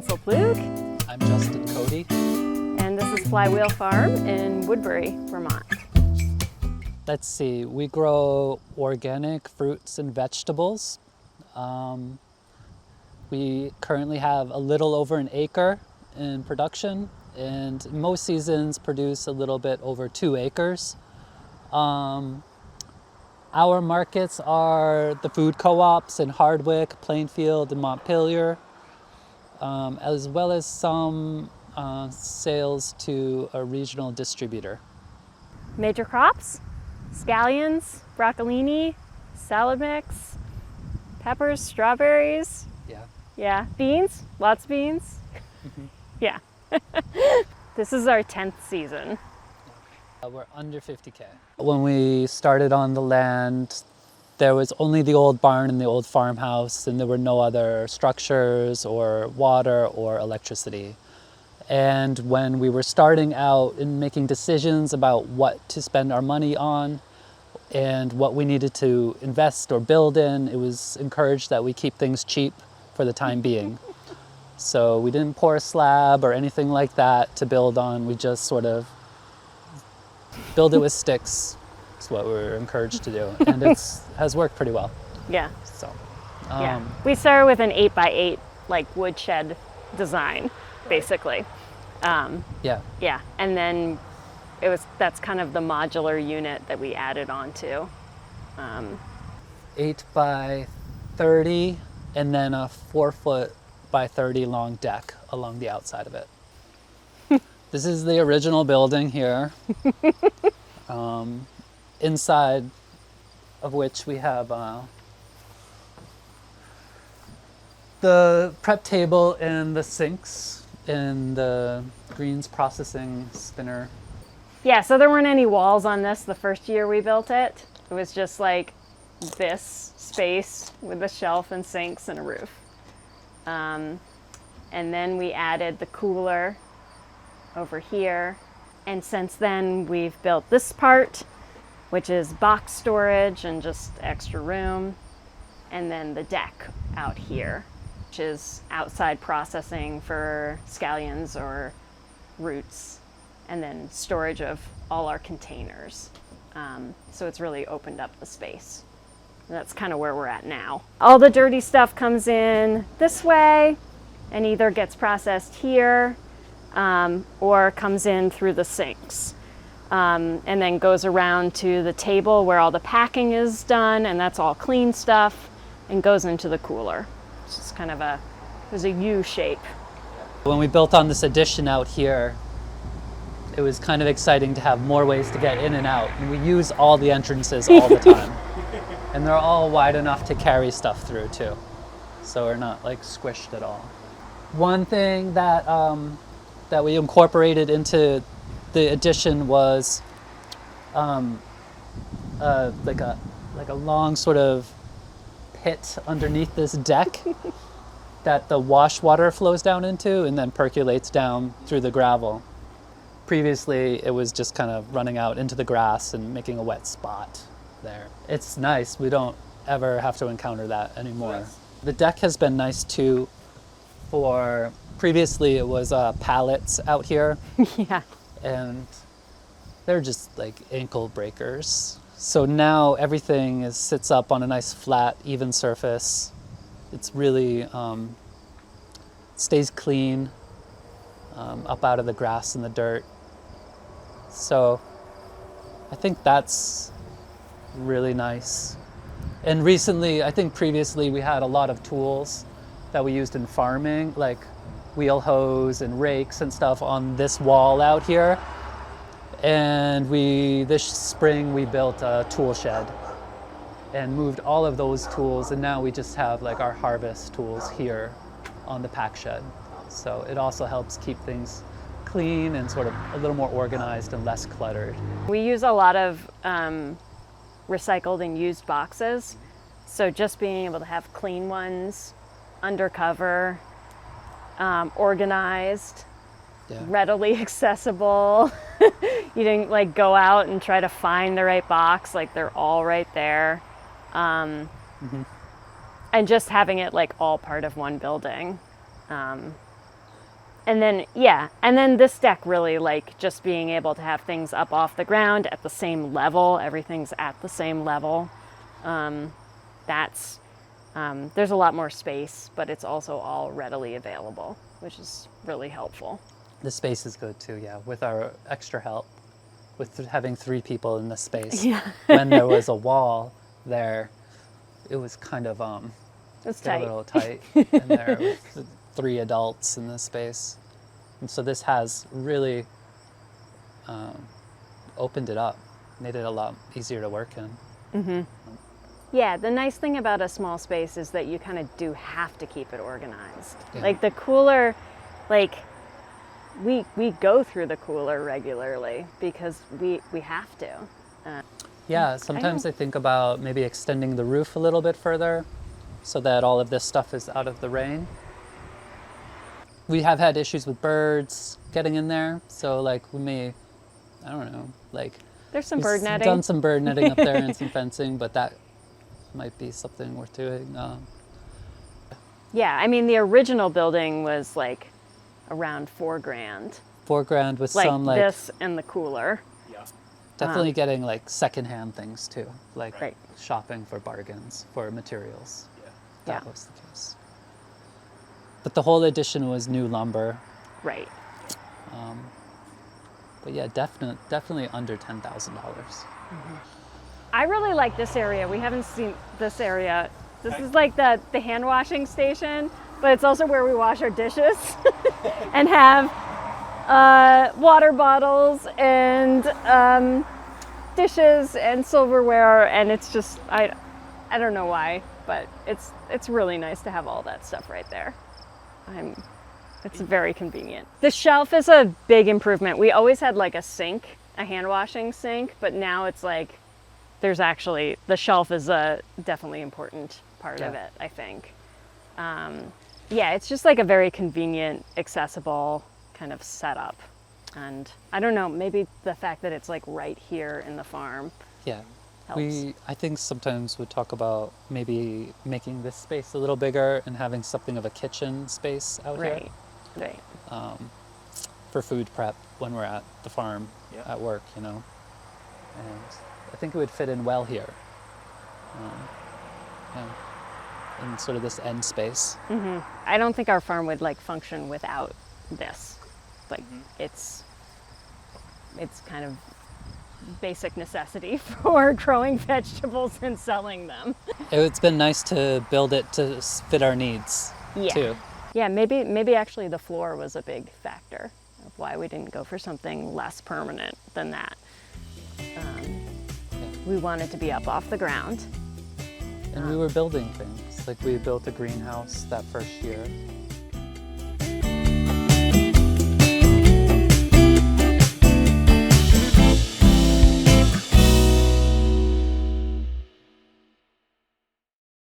Hansel Plug. I'm Justin Cody. And this is Flywheel Farm in Woodbury, Vermont. Let's see, we grow organic fruits and vegetables. We currently have a little over an acre in production, and most seasons produce a little bit over 2 acres. Our markets are the food co-ops in Hardwick, Plainfield, and Montpelier, as well as some sales to a regional distributor. Major crops: scallions, broccolini, salad mix, peppers, strawberries. Yeah, beans, lots of beans. Yeah. This is our 10th season. We're under 50K. When we started on the land, there was only the old barn and the old farmhouse, and there were no other structures or water or electricity. And when we were starting out and making decisions about what to spend our money on and what we needed to invest or build in, it was encouraged that we keep things cheap for the time being. So we didn't pour a slab or anything like that to build on. We just sort of build it with sticks. It's what we're encouraged to do, and it has worked pretty well. Yeah. So, yeah. We started with an 8x8 like woodshed design, basically. Yeah, and then that's kind of the modular unit that we added onto. 8 by 30, and then a 4 foot by 30 long deck along the outside of it. This is the original building here, inside of which we have the prep table and the sinks and the greens processing spinner. Yeah, so there weren't any walls on this the first year we built it. It was just like this space with a shelf and sinks and a roof. And then we added the cooler over here. And since then we've built this part, which is box storage and just extra room. And then the deck out here, which is outside processing for scallions or roots, and then storage of all our containers. So it's really opened up the space. And that's kind of where we're at now. All the dirty stuff comes in this way and either gets processed here or comes in through the sinks. And then goes around to the table where all the packing is done, and that's all clean stuff, and goes into the cooler. It's just kind of it was a U shape. When we built on this addition out here, it was kind of exciting to have more ways to get in and out. And we use all the entrances all the time. And they're all wide enough to carry stuff through too. So we're not like squished at all. One thing that that we incorporated into the addition was like a long sort of pit underneath this deck that the wash water flows down into and then percolates down through the gravel. Previously, it was just kind of running out into the grass and making a wet spot there. It's nice. We don't ever have to encounter that anymore. Nice. The deck has been nice too. Previously, it was pallets out here. Yeah. And they're just like ankle breakers. So now everything sits up on a nice flat, even surface. It's really stays clean, up out of the grass and the dirt. So I think that's really nice. And recently, I think previously we had a lot of tools that we used in farming, like wheel hose and rakes and stuff on this wall out here. And this spring we built a tool shed and moved all of those tools, and now we just have like our harvest tools here on the pack shed. So it also helps keep things clean and sort of a little more organized and less cluttered. We use a lot of recycled and used boxes, so just being able to have clean ones, undercover, organized, readily accessible. You didn't like go out and try to find the right box, like they're all right there. And just having it like all part of one building And then, yeah, and then this deck really, like, just being able to have things up off the ground at the same level, everything's at the same level. There's a lot more space, but it's also all readily available, which is really helpful. The space is good too, yeah, with our extra help, with having 3 people in the space. Yeah. When there was a wall there, it was kind of It's a tight. little tight in there with 3 adults in the space. And so this has really opened it up, made it a lot easier to work in. Yeah, the nice thing about a small space is that you kind of do have to keep it organized. Yeah. Like the cooler, like we go through the cooler regularly because we have to. Yeah, sometimes I think about maybe extending the roof a little bit further so that all of this stuff is out of the rain. We have had issues with birds getting in there, so like we may, I don't know, like There's some we've bird netting. done some bird netting up there and some fencing, but that might be something worth doing. Yeah, I mean the original building was like around $4,000. $4,000 with Like some like this and the cooler. definitely getting like secondhand things too, like Right. shopping for bargains for materials. Yeah. That was the case. But the whole addition was new lumber. Right. But yeah, definitely under $10,000. I really like this area. We haven't seen this area. This is like the hand washing station, but it's also where we wash our dishes and have water bottles and dishes and silverware. And it's just, I don't know why, but it's really nice to have all that stuff right there. It's very convenient. The shelf is a big improvement. We always had like a sink, a hand washing sink, but now it's like there's actually, the shelf is a definitely important part of Yeah. it, I think. Yeah, it's just like a very convenient, accessible kind of setup. And I don't know, maybe the fact that it's like right here in the farm Yeah. helps. I think sometimes we talk about maybe making this space a little bigger and having something of a kitchen space out here Right. for food prep when we're at the farm at work, you know. And I think it would fit in well here. In sort of this end space. I don't think our farm would like function without this. Like it's kind of basic necessity for growing vegetables and selling them. It's been nice to build it to fit our needs Yeah. too. Yeah, maybe actually the floor was a big factor of why we didn't go for something less permanent than that. We wanted to be up off the ground. And we were building things. Like we built a greenhouse that first year.